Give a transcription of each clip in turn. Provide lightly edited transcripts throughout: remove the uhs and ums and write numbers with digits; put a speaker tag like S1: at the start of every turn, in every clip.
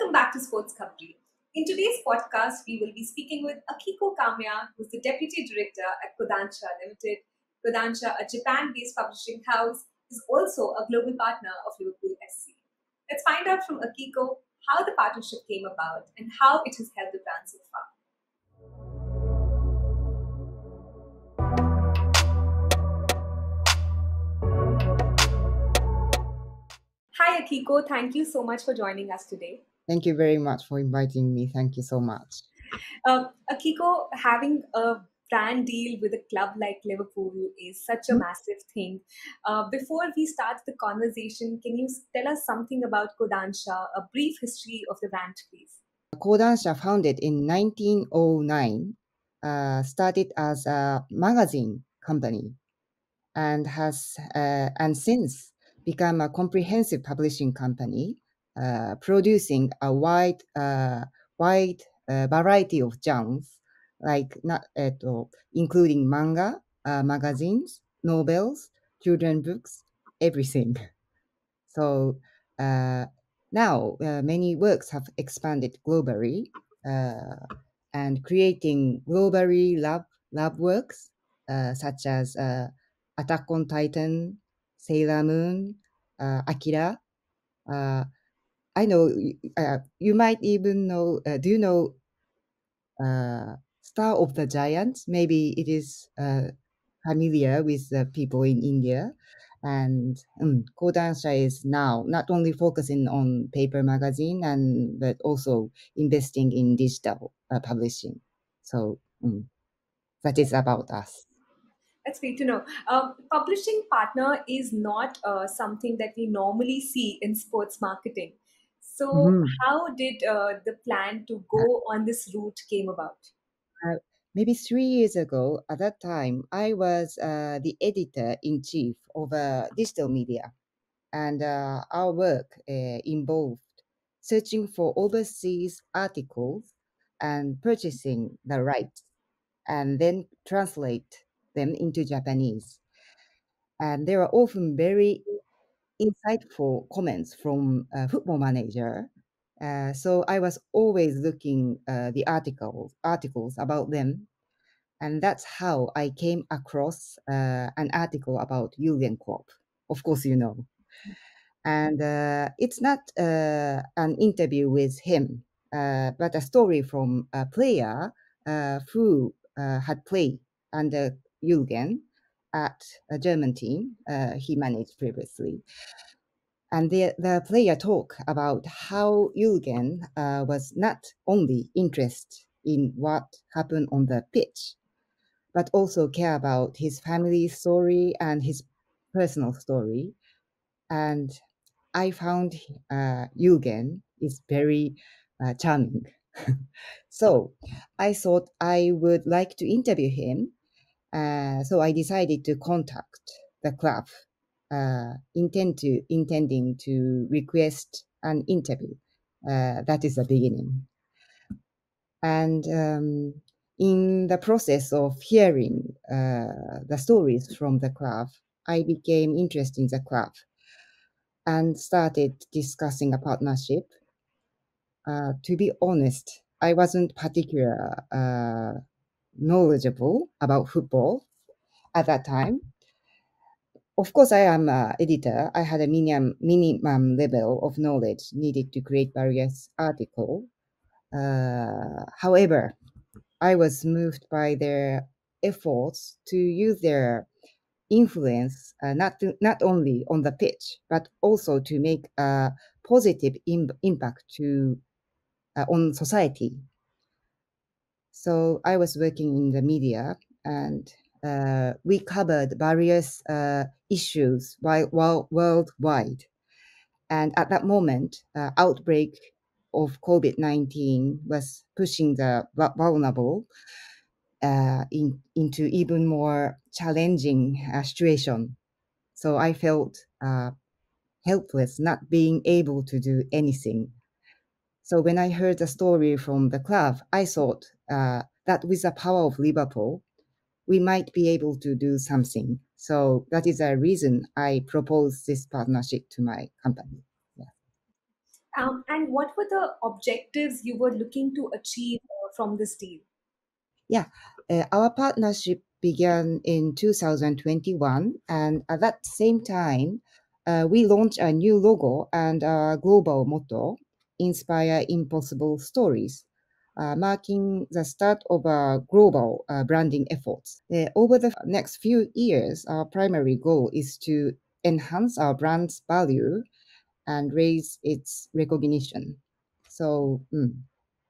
S1: Welcome back to Sports Coverage. In today's podcast, we will be speaking with Akiko Kamiya, who's the Deputy Director at Kodansha Limited. Kodansha, a Japan-based publishing house, is also a global partner of Liverpool FC. Let's find out from Akiko how the partnership came about and how it has helped the brand so far. Hi Akiko, thank you so much for joining us today.
S2: Thank you very much for inviting me. Thank you so much.
S1: Akiko, having a brand deal with a club like Liverpool is such a massive thing. Before we start the conversation, can you tell us something about Kodansha, a brief history of the brand, please?
S2: Kodansha, founded in 1909, started as a magazine company and has since become a comprehensive publishing company, producing a wide variety of genres, like including manga, magazines, novels, children books, everything. So now many works have expanded globally and creating globally love works such as Attack on Titan, Sailor Moon, Akira. I know you might even know. Do you know Star of the Giants? Maybe it is familiar with the people in India. And Kodansha is now not only focusing on paper magazine but also investing in digital publishing. So that is about us.
S1: That's great to know. Publishing partner is not something that we normally see in sports marketing. So,
S2: Mhm.
S1: how did the plan to go on this route came about?
S2: Maybe 3 years ago, at that time, I was the editor-in-chief of digital media. And our work involved searching for overseas articles and purchasing the rights and then translate them into Japanese. And there are often very insightful comments from a football manager. So I was always looking the articles about them, and that's how I came across an article about Jurgen Klopp. Of course, you know. And it's not an interview with him, but a story from a player who had played under Jürgen at a German team he managed previously. And the player talked about how Jürgen was not only interested in what happened on the pitch, but also care about his family story and his personal story. And I found Yugen is very charming. So I thought I would like to interview him. So I decided to contact the club, intending to request an interview. That is the beginning. And in the process of hearing the stories from the club, I became interested in the club and started discussing a partnership. To be honest, I wasn't particularly knowledgeable about football at that time. Of course, I am an editor. I had a minimum level of knowledge needed to create various articles. However, I was moved by their efforts to use their influence not only on the pitch but also to make a positive impact on society. So I was working in the media, and we covered various issues worldwide. And at that moment, outbreak of COVID-19 was pushing the vulnerable into even more challenging situation. So I felt helpless, not being able to do anything. So when I heard the story from the club, I thought that with the power of Liverpool, we might be able to do something. So that is a reason I proposed this partnership to my company. Yeah.
S1: And what were the objectives you were looking to achieve from this deal?
S2: Yeah, our partnership began in 2021, and at that same time, we launched a new logo and a global motto, Inspire Impossible Stories, marking the start of a global branding efforts. Over the next few years, our primary goal is to enhance our brand's value and raise its recognition. So,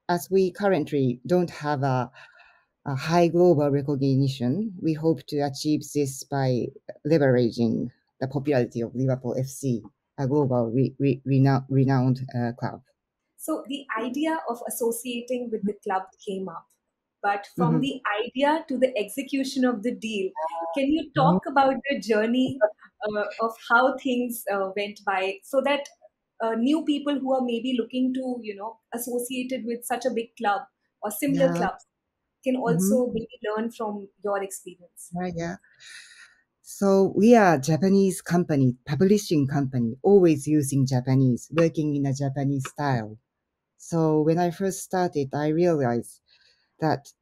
S2: as we currently don't have a high global recognition, we hope to achieve this by leveraging the popularity of Liverpool FC, a global renowned club.
S1: So the idea of associating with the club came up. But from
S2: Mhm.
S1: the idea to the execution of the deal, can you talk about the journey of how things went by so that new people who are maybe looking to, associated with such a big club or similar
S2: Yeah.
S1: clubs can
S2: Mhm.
S1: also maybe learn from your experience?
S2: Right, yeah. So we are a Japanese company, publishing company, always using Japanese, working in a Japanese style. So when I first started, I realized that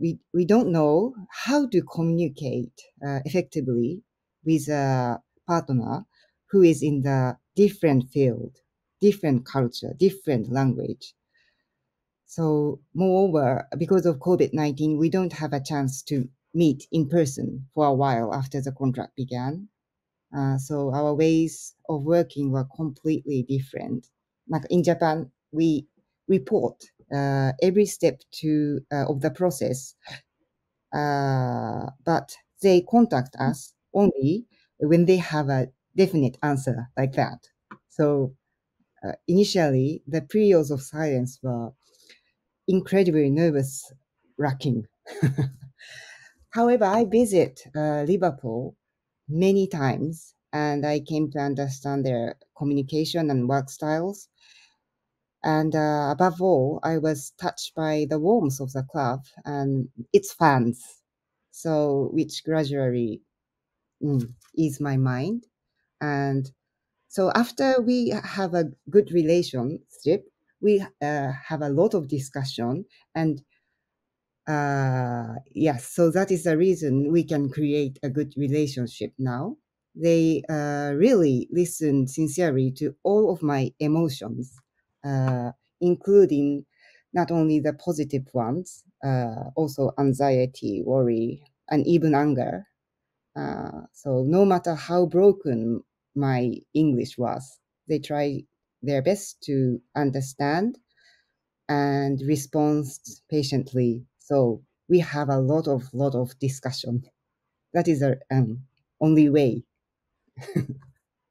S2: we don't know how to communicate effectively with a partner who is in the different field, different culture, different language. So moreover, because of COVID-19, we don't have a chance to meet in person for a while after the contract began. So our ways of working were completely different. Like in Japan, we report every step of the process, but they contact us only when they have a definite answer like that. So initially, the periods of silence were incredibly nervous wracking. However, I visit Liverpool many times and I came to understand their communication and work styles. And above all, I was touched by the warmth of the club and its fans. So, which gradually eased my mind. And so, after we have a good relationship, we have a lot of discussion and yes, so that is the reason we can create a good relationship now. They really listen sincerely to all of my emotions, uh, including not only the positive ones, also anxiety, worry, and even anger. So no matter how broken my English was, they try their best to understand and responds patiently. So we have a lot of discussion. That is the only way,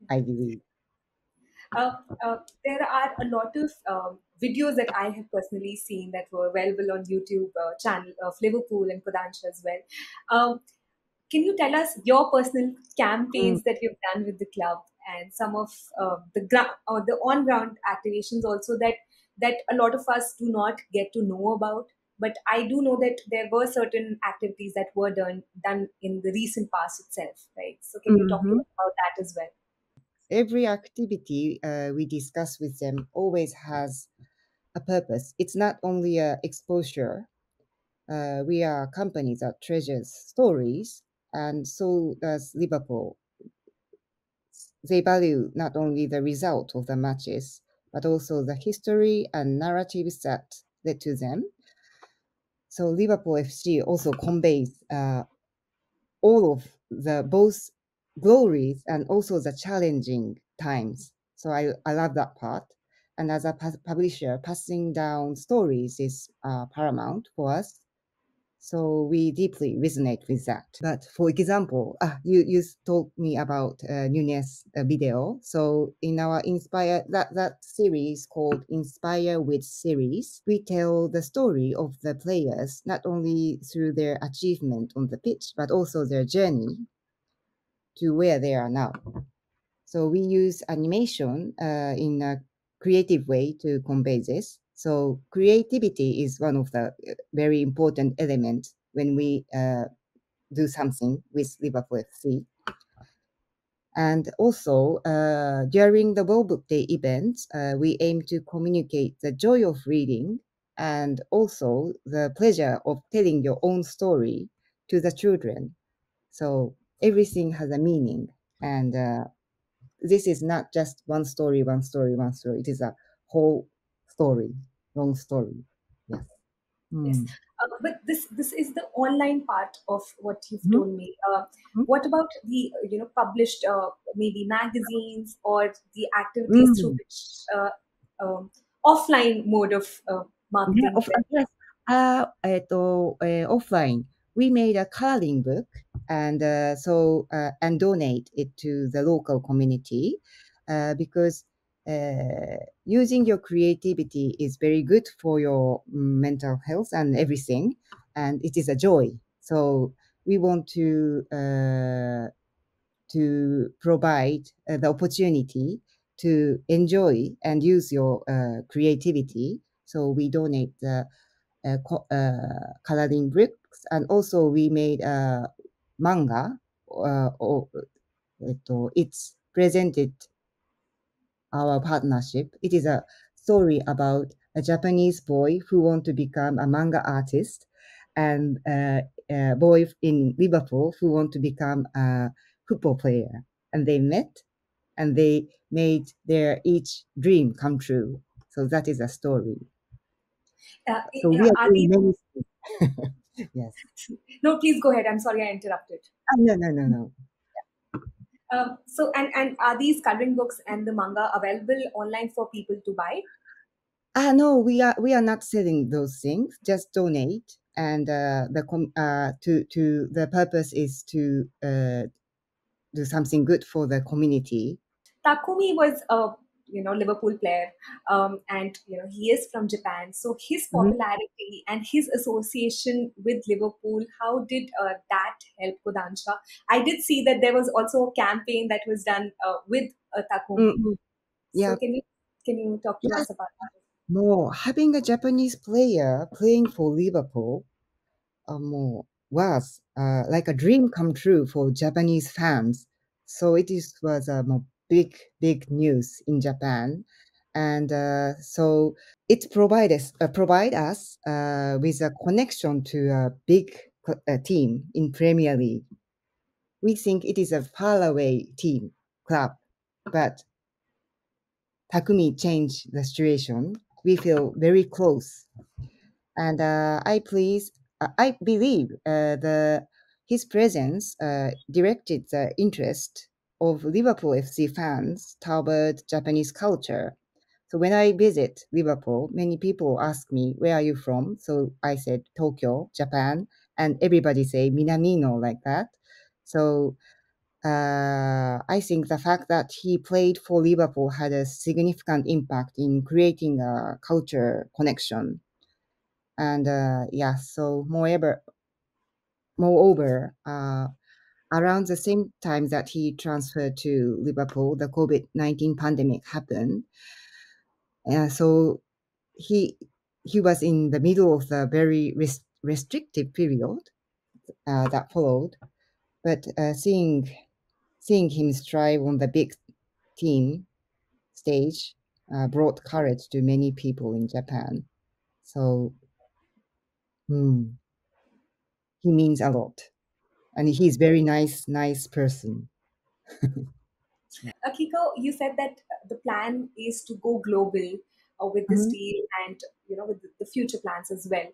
S2: I believe.
S1: Uh, there are a lot of videos that I have personally seen that were available on YouTube channel of Liverpool and Kodansha as well. Can you tell us your personal
S2: Mm.
S1: campaigns that you've done with the club and some of the on ground activations also that a lot of us do not get to know about? But I do know that there were certain activities that were done in the recent past itself, right? So can you talk to
S2: Mhm.
S1: us about that as well?
S2: Every activity we discuss with them always has a purpose. It's not only a exposure. We are a company that treasures stories, and so does Liverpool. They value not only the result of the matches, but also the history and narratives that led to them. So Liverpool FC also conveys all of the both glories and also the challenging times. So I love that part. And as a publisher, passing down stories is paramount for us. So we deeply resonate with that. But for example, you told me about Nunez video. So in our Inspire, that series called Inspire with series, we tell the story of the players not only through their achievement on the pitch, but also their journey to where they are now. So we use animation in a creative way to convey this. So creativity is one of the very important elements when we do something with Liverpool FC. And also, during the World Book Day events, we aim to communicate the joy of reading and also the pleasure of telling your own story to the children. So everything has a meaning. And this is not just one story, one story, one story. It is a whole story, long story. Yes.
S1: Yes,
S2: Mm.
S1: but this is the online part of what you've
S2: Mhm.
S1: told me. What about the published maybe magazines or the activities through
S2: Mm.
S1: which offline mode of
S2: Yeah,
S1: marketing?
S2: yes. Offline, we made a coloring book and and donate it to the local community because using your creativity is very good for your mental health and everything, and it is a joy. So we want to provide the opportunity to enjoy and use your creativity. So we donate the coloring books, and also we made a manga. It's presented our partnership. It is a story about a Japanese boy who want to become a manga artist, and a boy in Liverpool who want to become a football player. And they met, and they made their each dream come true. So that is a story. So we are
S1: Are
S2: doing
S1: these?
S2: many things. Yes.
S1: No, please go ahead. I'm sorry I interrupted.
S2: No, no, no, no.
S1: So and are these coloring books and the manga available online for people to buy?
S2: No, we are not selling those things. Just donate, and to the purpose is to do something good for the community.
S1: Takumi was a Liverpool player, and he is from Japan. So his
S2: Mhm.
S1: popularity and his association with Liverpool, how did that help Kodansha? I did see that there was also a campaign that was done with Takumi.
S2: Mm-mm.
S1: So
S2: Yeah.
S1: can you talk to
S2: Yes.
S1: us about that?
S2: More having a Japanese player playing for Liverpool more was like a dream come true for Japanese fans. So was a more big news in Japan, and so it provide us with a connection to a big team in Premier League. We think it is a faraway team club, but Takumi changed the situation. We feel very close, and I believe the his presence directed the interest of Liverpool FC fans toward Japanese culture. So when I visit Liverpool, many people ask me, "Where are you from?" So I said Tokyo, Japan, and everybody say Minamino like that. So I think the fact that he played for Liverpool had a significant impact in creating a culture connection. And yeah, so moreover, around the same time that he transferred to Liverpool, the COVID-19 pandemic happened. So he he was in the middle of the very restrictive period that followed. But seeing him strive on the big team stage brought courage to many people in Japan. So hmm, he means a lot, and he's very nice person. Yeah.
S1: Akiko, you said that the plan is to go global with this
S2: Mhm.
S1: deal and with the future plans as well.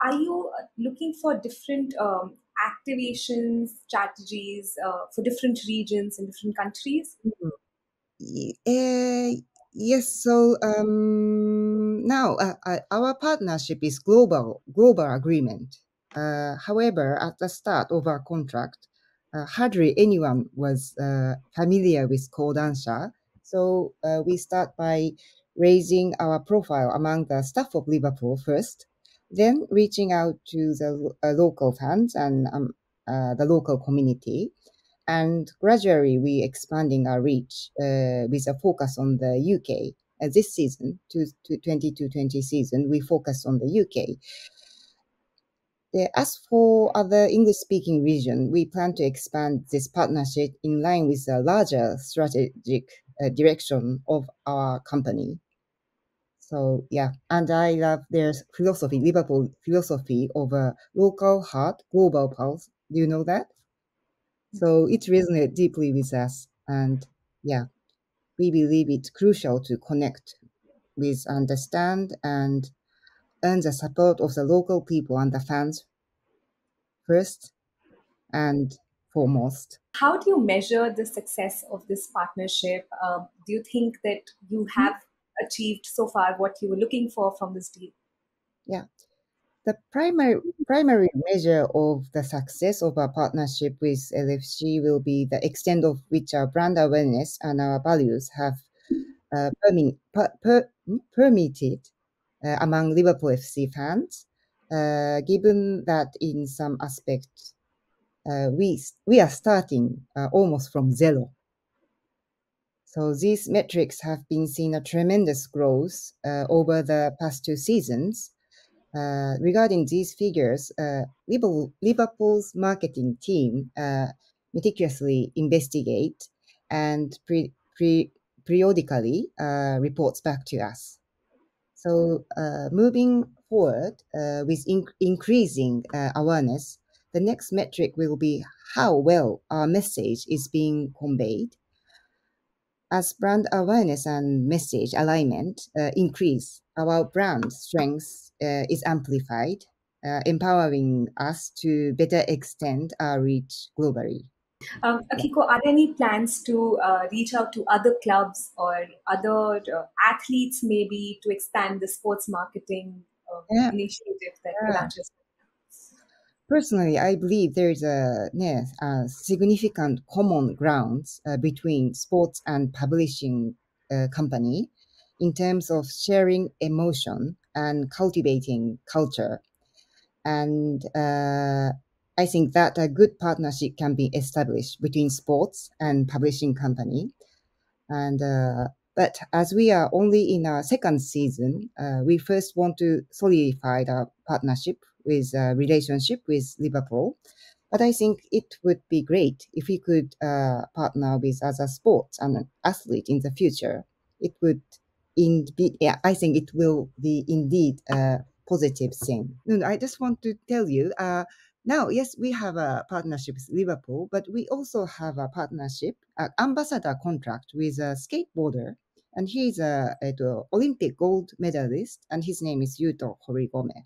S1: Are you looking for different activations, strategies for different regions and different countries?
S2: Y- eh, yes, so now our partnership is global agreement. However, at the start of our contract, hardly anyone was familiar with Kodansha. So we start by raising our profile among the staff of Liverpool first, then reaching out to the local fans and the local community, and gradually we expanding our reach with a focus on the UK. This season, to 2020 season, we focus on the UK. As for other English-speaking region, we plan to expand this partnership in line with the larger strategic direction of our company. So yeah, and I love their philosophy, Liverpool philosophy of a local heart, global pulse. Do you know that? So it resonates deeply with us, and yeah, we believe it's crucial to connect with, understand, and earn the support of the local people and the fans first and foremost.
S1: How do you measure the success of this partnership? Do you think that you
S2: Hmm?
S1: have achieved so far what you were looking for from this deal?
S2: Yeah, the primary measure of the success of our partnership with LFC will be the extent of which our brand awareness and our values have permitted among Liverpool FC fans, given that in some aspects we are starting almost from zero. So these metrics have been seeing a tremendous growth over the past 2 seasons. Regarding these figures, Liverpool's marketing team meticulously investigate and periodically reports back to us. So moving forward with increasing awareness, the next metric will be how well our message is being conveyed. As brand awareness and message alignment increase, our brand strength is amplified, empowering us to better extend our reach globally. Yeah.
S1: Akiko, are there any plans to reach out to other clubs or other athletes maybe to expand the sports marketing
S2: Yeah,
S1: initiative that
S2: yeah.
S1: Kodansha?
S2: Personally, I believe there is a significant common grounds between sports and publishing company in terms of sharing emotion and cultivating culture. And I think that a good partnership can be established between sports and publishing company. And but as we are only in our second season, we first want to solidify the partnership with relationship with Liverpool. But I think it would be great if we could partner with other sports and an athlete in the future. It would yeah, I think it will be indeed a positive thing. No, no, I just want to tell you, now, yes, we have a partnership with Liverpool, but we also have a partnership, ambassador contract with a skateboarder, and he's a Olympic gold medalist, and his name is Yuto Horigome.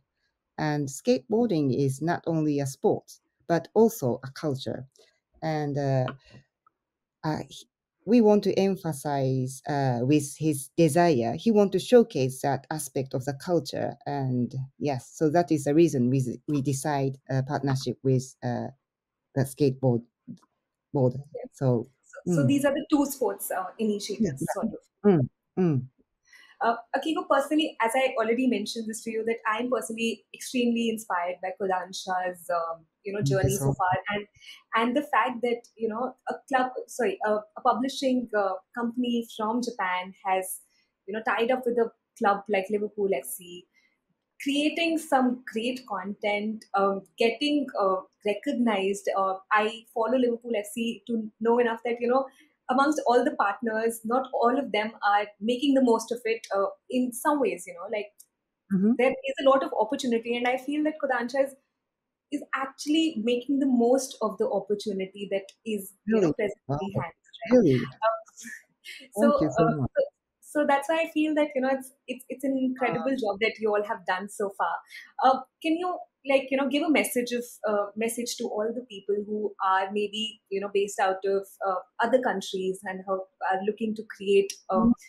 S2: And skateboarding is not only a sport, but also a culture. And uh, he- we want to emphasize with his desire, he want to showcase that aspect of the culture. And yes, so that is the reason we decide a partnership with the skateboard board. So,
S1: So
S2: mm,
S1: these are the two sports
S2: yeah,
S1: initiatives, sort
S2: yeah.
S1: of.
S2: Mm, mm,
S1: Akiko, personally, as I already mentioned this to you, that I'm personally extremely inspired by Kodansha's,
S2: thank you
S1: journey so
S2: so
S1: far, and the fact that a publishing company from Japan has, tied up with a club like Liverpool FC, creating some great content, getting recognized. I follow Liverpool FC to know enough that amongst all the partners, not all of them are making the most of it. In some ways, like
S2: Mhm.
S1: there is a lot of opportunity, and I feel that Kodansha is actually making the most of the opportunity that is
S2: Really,
S1: presently
S2: wow,
S1: hands, right?
S2: really,
S1: So,
S2: thank you so much.
S1: so that's why I feel that it's an incredible job that you all have done so far. Can you give a message to all the people who are maybe based out of other countries and who are looking to create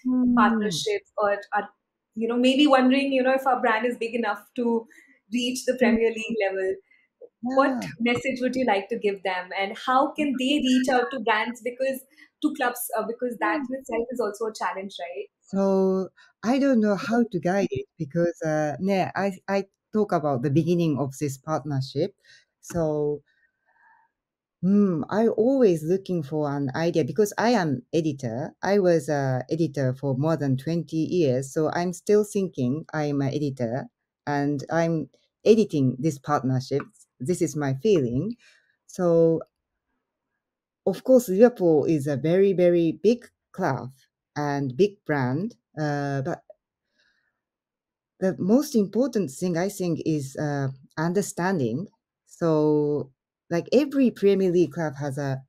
S2: Mm,
S1: partnerships, or are maybe wondering if our brand is big enough to reach the
S2: mm,
S1: Premier League level? What
S2: yeah.
S1: message would you like to give them, and how can they reach out to brands, because to clubs, because that in itself is also a challenge, right?
S2: So I don't know how to guide it because I talk about the beginning of this partnership. So I always looking for an idea because I am editor. I was a editor for more than 20 years, so I'm still thinking I'm an editor, and I'm editing this partnership, this is my feeling. So of course, Liverpool is a very, very big club and big brand. But the most important thing I think is understanding. So, like every Premier League club has a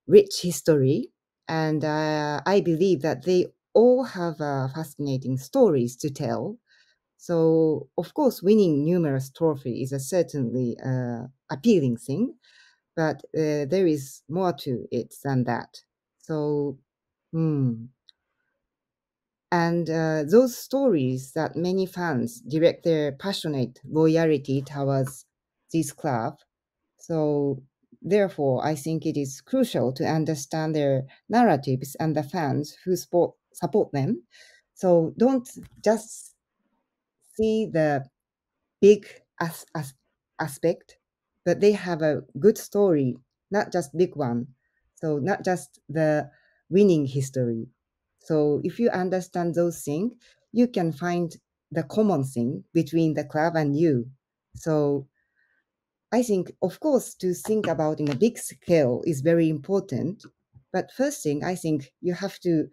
S2: rich history, and I believe that they all have fascinating stories to tell. So, of course, winning numerous trophies is a certainly appealing thing, but there is more to it than that. So, hmm. And those stories that many fans direct their passionate loyalty towards this club. So, therefore, I think it is crucial to understand their narratives and the fans who support them. So, don't just see the big aspect, but they have a good story, not just big one. So not just the winning history. So if you understand those things, you can find the common thing between the club and you. So I think, of course, to think about in a big scale is very important. But first thing, I think you have to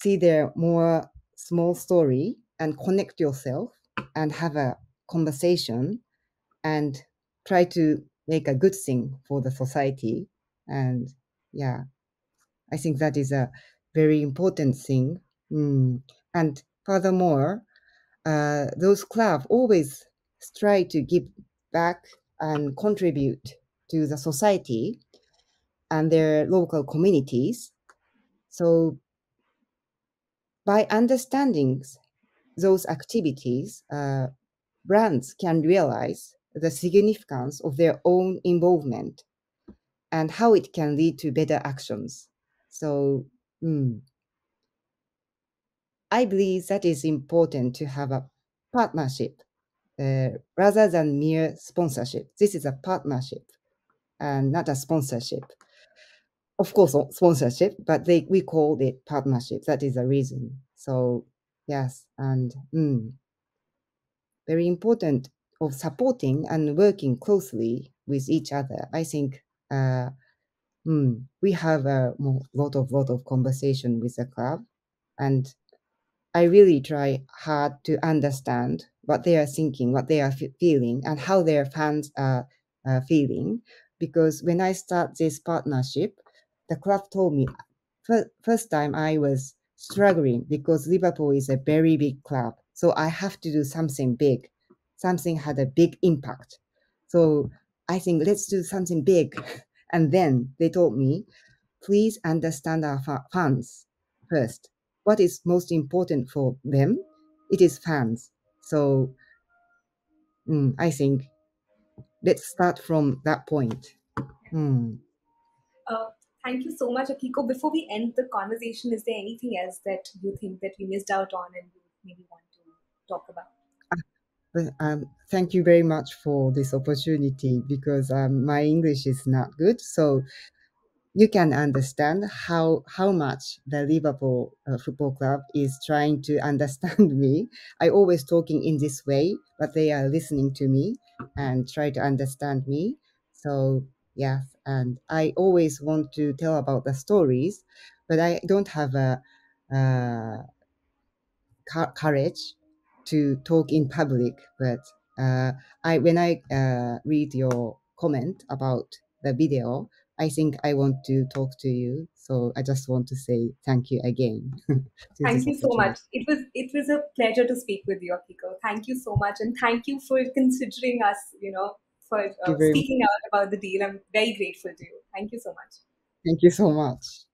S2: see their more small story and connect yourself and have a conversation and try to make a good thing for the society. And yeah, I think that is a very important thing. Mm. And furthermore, those clubs always try to give back and contribute to the society and their local communities. So by understanding those activities, brands can realize the significance of their own involvement and how it can lead to better actions. So, I believe that is important to have a partnership rather than mere sponsorship. This is a partnership and not a sponsorship. Of course, sponsorship, but we call it partnership. That is the reason. So, yes, and very important of supporting and working closely with each other. I think we have a lot of conversation with the club, and I really try hard to understand what they are thinking, what they are feeling, and how their fans are feeling. Because when I start this partnership, the club told me first time I was struggling because Liverpool is a very big club, so I have to do something big. Something had a big impact. So I think let's do something big. And then they told me, please understand our fans first. What is most important for them? It is fans. So I think let's start from that point. Mm.
S1: Uh, Thank you so much, Akiko. Before we end the conversation, is there anything else that you think that we missed out on and you maybe want to talk about?
S2: But, thank you very much for this opportunity because my English is not good. So you can understand how much the Liverpool Football Club is trying to understand me. I always talking in this way, but they are listening to me and try to understand me. So yes, and I always want to tell about the stories, but I don't have a uh, courage to talk in public. But I when I read your comment about the video, I think I want to talk to you. So I just want to say thank you again to
S1: Thank
S2: this
S1: you so much.
S2: opportunity.
S1: It was a pleasure to speak with you, Akiko. Thank you so much, and thank you for considering us. For
S2: Thank you very much.
S1: speaking out about the deal. I'm very grateful to you. Thank you so much.
S2: Thank you so much.